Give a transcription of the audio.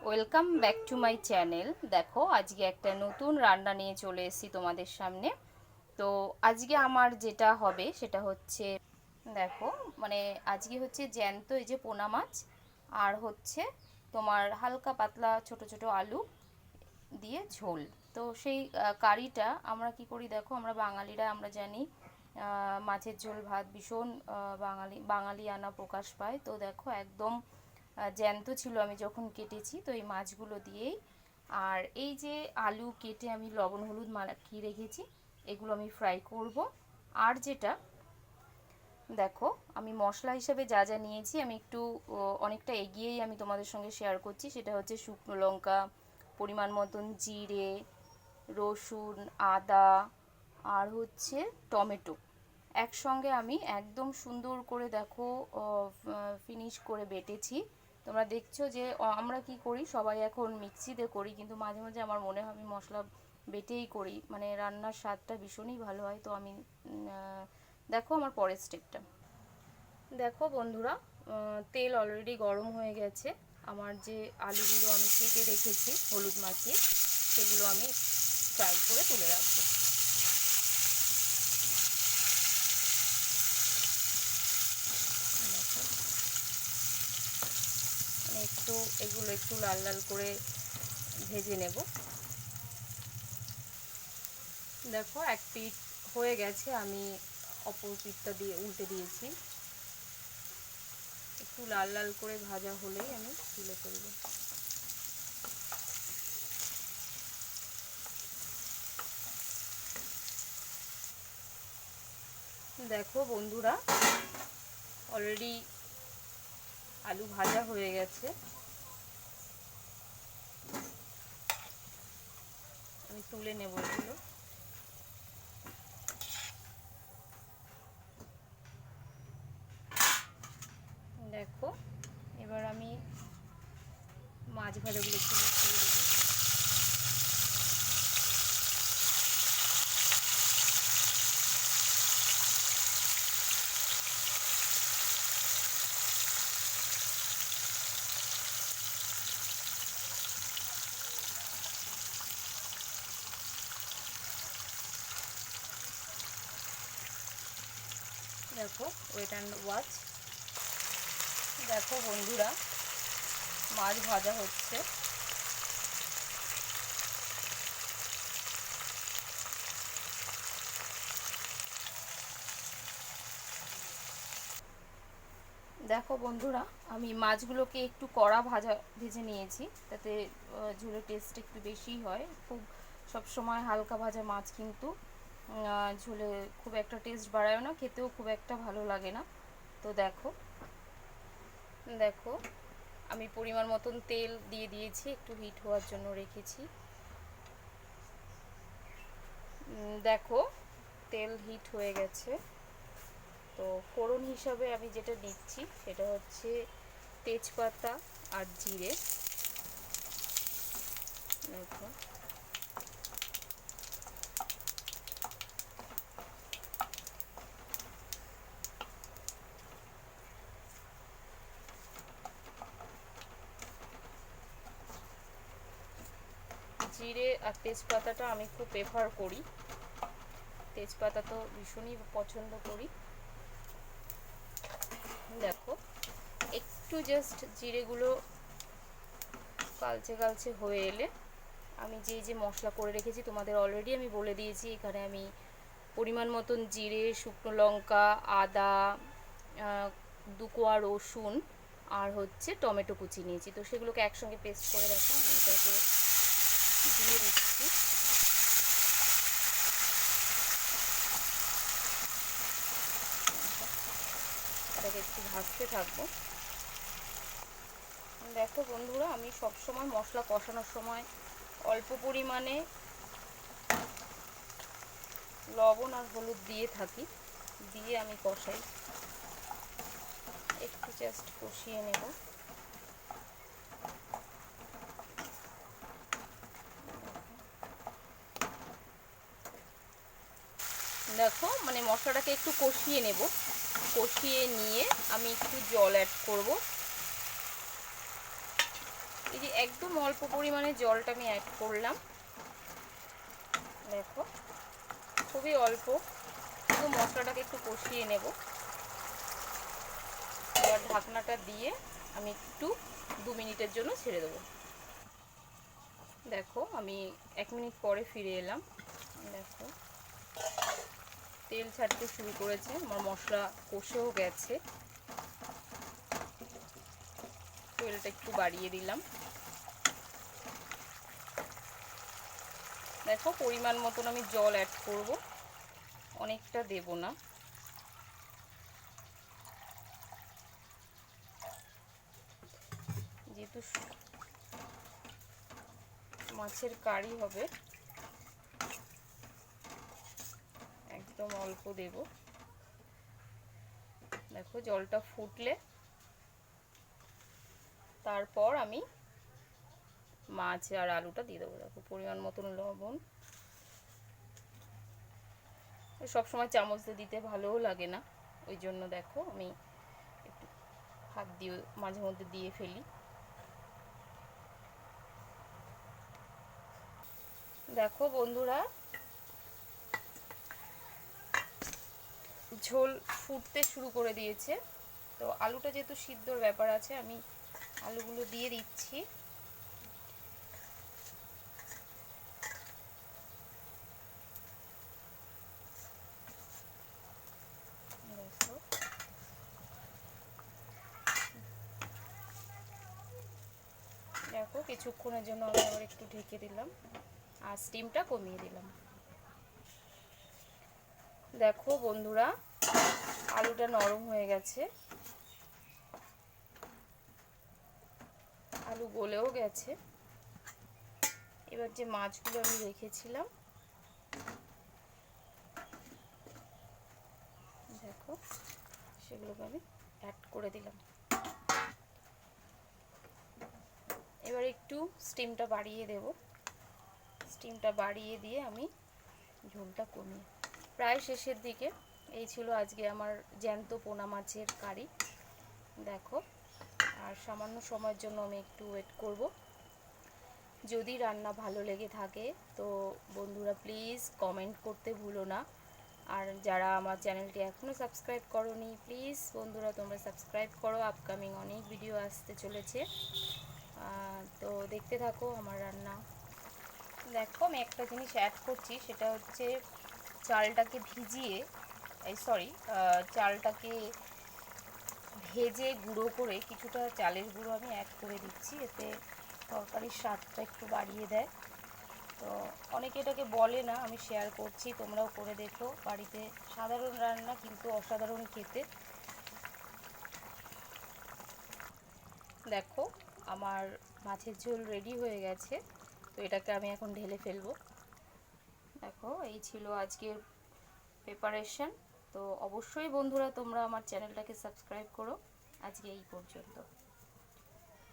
Welcome back to my channel. দেখো আজকে একটা নতুন রান্না নিয়ে চলে এসেছি তোমাদের সামনে। তো আজকে আমার যেটা হবে সেটা হচ্ছে, দেখো মানে আজকে হচ্ছে জ্যান্ত এই যে পোনা মাছ, আর হচ্ছে তোমার হালকা পাতলা ছোট ছোট আলু দিয়ে ঝোল। তো সেই কারিটা আমরা কি করি, দেখো আমরা বাঙালিরা আমরা জানি মাছের ঝোল ভাত ভীষণ বাঙালিয়ানা প্রকাশ পায়। তো দেখো একদম জ্যান্ত ছিল আমি যখন কেটেছি, তো এই মাছগুলো দিয়েই আর এই যে আলু কেটে আমি লবণ হলুদ মাখিয়ে রেখেছি, এগুলো আমি ফ্রাই করব। আর যেটা দেখো আমি মশলা হিসেবে যা যা নিয়েছি আমি একটু অনেকটা এগিয়েই আমি তোমাদের সঙ্গে শেয়ার করছি। সেটা হচ্ছে শুকনো লঙ্কা, পরিমাণ মতন জিরে, রসুন, আদা, আর হচ্ছে টমেটো একসঙ্গে আমি একদম সুন্দর করে দেখো ফিনিশ করে বেটেছি। তোমরা দেখছো যে আমরা কি করি, সবাই এখন মিক্সিতে করি, কিন্তু মাঝে মাঝে আমার মনে হয় আমি মশলা বেটেই করি, মানে রান্নার স্বাদটা ভীষণই ভালো হয়। তো আমি দেখো আমার পরের স্টেপটা দেখো বন্ধুরা, তেল অলরেডি গরম হয়ে গেছে। আমার যে আলুগুলো আমি কেটে রেখেছি হলুদ মাখিয়ে, সেগুলো আমি ফ্রাই করে তুলে রাখবো। একটু এগুলো একটু লাল লাল করে ভেজে নেব। দেখো এক পিঠ হয়ে গেছে, আমি অপর পিঠটা দিয়ে উল্টে দিয়েছি। একটু লাল লাল করে ভাজা হলেই আমি তুলে ফেলব। দেখো বন্ধুরা, অলরেডি আলু ভাজা হয়ে গেছে, আমি তুলে নেব এগুলো। দেখো এবার আমি মাছ ভাজাগুলো একটু দিয়ে দেবো। দেখো ওয়েট অ্যান্ড ওয়াচ। দেখো বন্ধুরা, মাছ ভাজা হচ্ছে। দেখো বন্ধুরা, আমি মাছগুলোকে একটু কড়া ভেজে নিয়েছি, তাতে ঝোলের টেস্ট একটু বেশিই হয়। খুব সব সময় হালকা ভাজা মাছ কিন্তু ঝোলে খুব একটা টেস্ট বাড়ায় না, খেতেও খুব একটা ভালো লাগে না। তো দেখো দেখো আমি পরিমাণ মতন তেল দিয়ে দিয়েছি, একটু হিট হওয়ার জন্য রেখেছি। দেখো তেল হিট হয়ে গেছে। তো ফোড়ন হিসাবে আমি যেটা দিচ্ছি সেটা হচ্ছে তেজপাতা আর জিরে। দেখো জিরে আর তেজপাতাটা আমি খুব প্রেফার করি, তেজপাতা তো ভীষণই পছন্দ করি। দেখো একটু জাস্ট জিরেগুলো কালচে কালচে হয়ে এলে আমি যে মশলা করে রেখেছি তোমাদের অলরেডি আমি বলে দিয়েছি। এখানে আমি পরিমাণ মতন জিরে, শুকনো লঙ্কা, আদা, দুকোয়া রসুন আর হচ্ছে টমেটো কুচি নিয়েছি। তো সেগুলোকে একসঙ্গে পেস্ট করে দেখো আমি এটাকে দিয়ে দিচ্ছি। এটাকে একটু ভাজতে থাকবো। দেখো বন্ধুরা, আমি সব সময় মশলা কষানোর সময় অল্প পরিমাণে লবণ আর হলুদ দিয়ে থাকি, দিয়ে আমি কষাই। একটু জাস্ট কষিয়ে নেব। দেখো মানে মশলাটাকে একটু কষিয়ে নেব, কষিয়ে নিয়ে আমি একটু জল অ্যাড করব। এই যে একদম অল্প পরিমাণে জলটা আমি অ্যাড করলাম, দেখো খুবই অল্প, শুধু মশলাটাকে একটু কষিয়ে নেব। এবার ঢাকনাটা দিয়ে আমি একটু 2 মিনিটের জন্য ছেড়ে দেবো। দেখো আমি 1 মিনিট পরে ফিরে এলাম। দেখো তেল ছাড়তে শুরু করেছে, আমার মশলা কষেও গেছে। তেলটা একটু বাড়িয়ে দিলাম। দেখো পরিমাণ মতন আমি জল অ্যাড করব, অনেকটা দেব না। যেহেতু মাছের কারি হবে, একদম অল্প দেব। দেখো জলটা ফুটলে তারপর আমি মাছ আর আলুটা দিয়ে দেবো। দেখো পরিমাণ মতন লবণ, সবসময় চামচ দিয়ে দিতে ভালোও লাগে না, ওই জন্য দেখো আমি একটু হাত দিয়ে মাঝে মধ্যে দিয়ে ফেলি। দেখো বন্ধুরা ঝোল ফুটতে শুরু করে দিয়েছে। তো আলুটা যেহেতু সিদ্ধর ব্যাপার আছে, আমি আলুগুলো দিয়ে দিচ্ছি। দেখো কিছুক্ষণের জন্য আমি আবার একটু ঢেকে দিলাম আর স্টিমটা কমিয়ে দিলাম। দেখো বন্ধুরা আলুটা নরম হয়ে গেছে, আলু গলেও গেছে। এবার যে মাছগুলো আমি রেখেছিলাম, দেখো সেগুলোকে আমি অ্যাড করে দিলাম। এবার একটু স্টিমটা বাড়িয়ে দেব। স্টিমটা বাড়িয়ে দিয়ে আমি ঝোলটা কমিয়ে প্রায় শেষের দিকে। এই ছিল আজকে আমার জ্যান্ত পোনা মাছের কারি। দেখো আর সামান্য সময়ের জন্য আমি একটু ওয়েট করব। যদি রান্না ভালো লেগে থাকে তো বন্ধুরা প্লিজ কমেন্ট করতে ভুলো না। আর যারা আমার চ্যানেলটি এখনও সাবস্ক্রাইব করোনি, প্লিজ বন্ধুরা তোমরা সাবস্ক্রাইব করো। আপকামিং অনেক ভিডিও আসতে চলেছে, তো দেখতে থাকো আমার রান্না। দেখো আমি একটা জিনিস অ্যাড করছি, সেটা হচ্ছে চালটাকে ভিজিয়ে চালটাকে ভেজে গুঁড়ো করে কিছুটা চালের গুঁড়ো আমি অ্যাড করে দিচ্ছি, এতে তরকারির স্বাদটা একটু বাড়িয়ে দেয়। তো অনেকে এটাকে বলে না, আমি শেয়ার করছি, তোমরাও করে দেখো বাড়িতে। সাধারণ রান্না কিন্তু অসাধারণ খেতে। দেখো আমার মাছের ঝোল রেডি হয়ে গেছে, তো এটাকে আমি এখন ঢেলে ফেলবো। দেখো এই ছিল আজকের প্রিপারেশন। তো অবশ্যই বন্ধুরা তোমরা আমার চ্যানেলটাকে সাবস্ক্রাইব করো। আজকে এই পর্যন্ত।